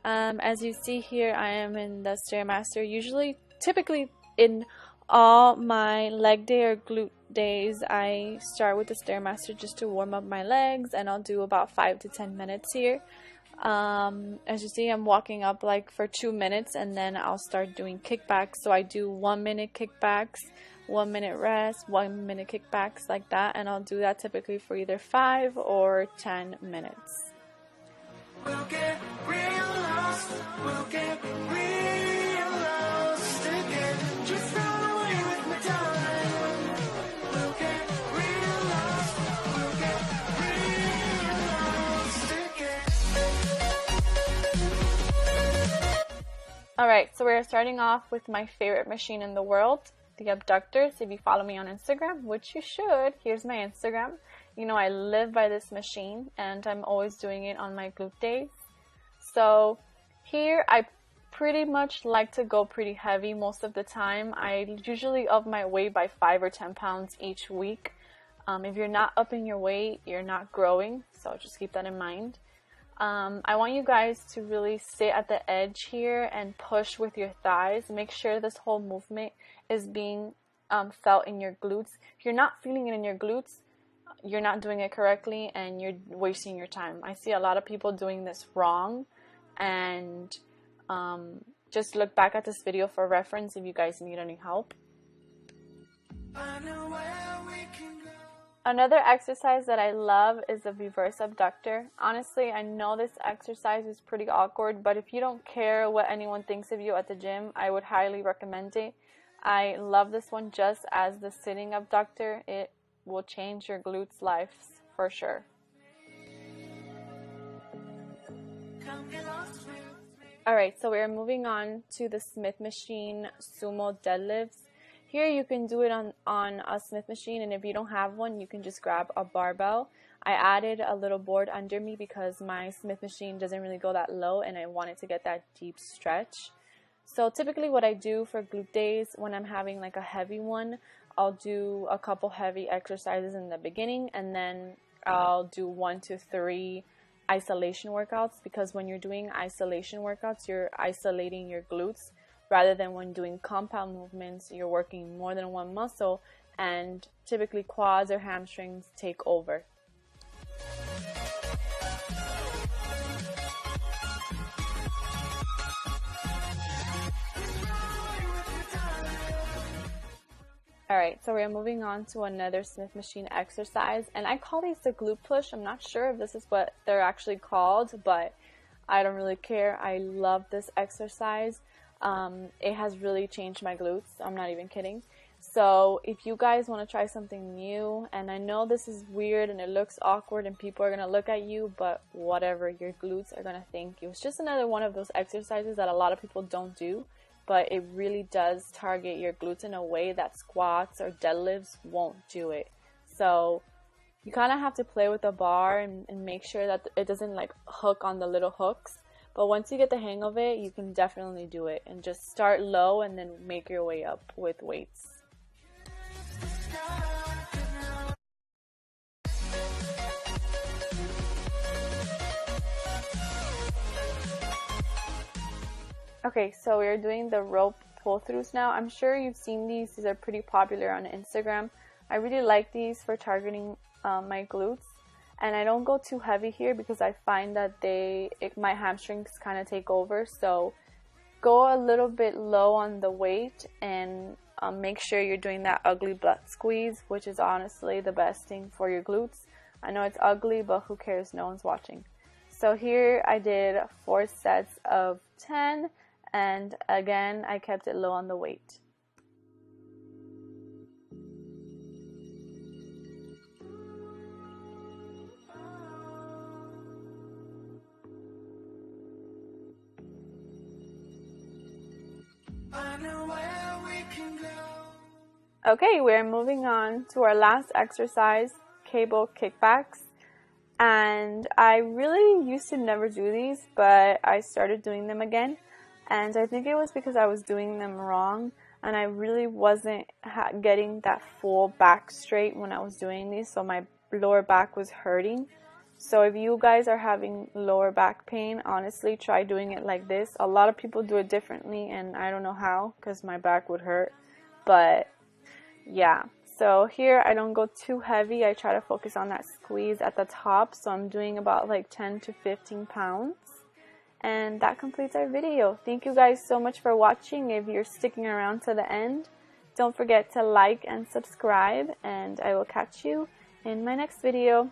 As you see here, I am in the Stairmaster. Typically in all my leg day or glute days, I start with the Stairmaster just to warm up my legs, and I'll do about 5 to 10 minutes here. As you see, I'm walking up like for 2 minutes, and then I'll start doing kickbacks. So I do 1 minute kickbacks, 1 minute rest, 1 minute kickbacks, like that, and I'll do that typically for either 5 or 10 minutes. We'll get real lost, we'll get real lost again. Just run away with my time. We'll get real lost, we'll get real lost again. Alright, so we're starting off with my favorite machine in the world, the abductors. If you follow me on Instagram, which you should, here's my Instagram. You know, I live by this machine, and I'm always doing it on my glute days. So here I pretty much like to go pretty heavy most of the time. I usually up my weight by 5 or 10 pounds each week. If you're not upping your weight, you're not growing, so just keep that in mind. I want you guys to really sit at the edge here and push with your thighs. Make sure this whole movement is being felt in your glutes. If you're not feeling it in your glutes, you're not doing it correctly and you're wasting your time. I see a lot of people doing this wrong, and just look back at this video for reference if you guys need any help. Another exercise that I love is the reverse abductor. Honestly, I know this exercise is pretty awkward, but if you don't care what anyone thinks of you at the gym, I would highly recommend it. I love this one just as the sitting abductor. It will change your glutes' lives for sure. Alright, so we're moving on to the Smith machine sumo deadlifts. Here you can do it on a Smith machine, and if you don't have one, you can just grab a barbell. I added a little board under me because my Smith machine doesn't really go that low, and I wanted to get that deep stretch. So typically what I do for glute days when I'm having like a heavy one, I'll do a couple heavy exercises in the beginning, and then I'll do 1 to 3 isolation workouts, because when you're doing isolation workouts, you're isolating your glutes, rather than when doing compound movements, you're working more than one muscle, and typically quads or hamstrings take over. Alright, so we're moving on to another Smith machine exercise, and I call these the glute push. I'm not sure if this is what they're actually called, but I don't really care. I love this exercise. It has really changed my glutes. I'm not even kidding. So if you guys want to try something new, and I know this is weird and it looks awkward and people are going to look at you, but whatever, your glutes are going to thank you. It's just another one of those exercises that a lot of people don't do, but it really does target your glutes in a way that squats or deadlifts won't do it. So you kind of have to play with the bar and make sure that it doesn't like hook on the little hooks. But once you get the hang of it, you can definitely do it. And just start low and then make your way up with weights. Okay, so we're doing the rope pull-throughs now. I'm sure you've seen these. These are pretty popular on Instagram. I really like these for targeting my glutes. And I don't go too heavy here because I find that my hamstrings kind of take over. So go a little bit low on the weight, and make sure you're doing that ugly butt squeeze, which is honestly the best thing for your glutes. I know it's ugly, but who cares? No one's watching. So here I did 4 sets of 10. And again, I kept it low on the weight. Okay, we're moving on to our last exercise, cable kickbacks. And I really used to never do these, but I started doing them again. And I think it was because I was doing them wrong, and I really wasn't getting that full back straight when I was doing these, so my lower back was hurting. So if you guys are having lower back pain, honestly, try doing it like this. A lot of people do it differently, and I don't know how, because my back would hurt. But yeah, so here I don't go too heavy. I try to focus on that squeeze at the top. So I'm doing about like 10 to 15 pounds. And that completes our video. Thank you guys so much for watching. If you're sticking around to the end, don't forget to like and subscribe, and I will catch you in my next video.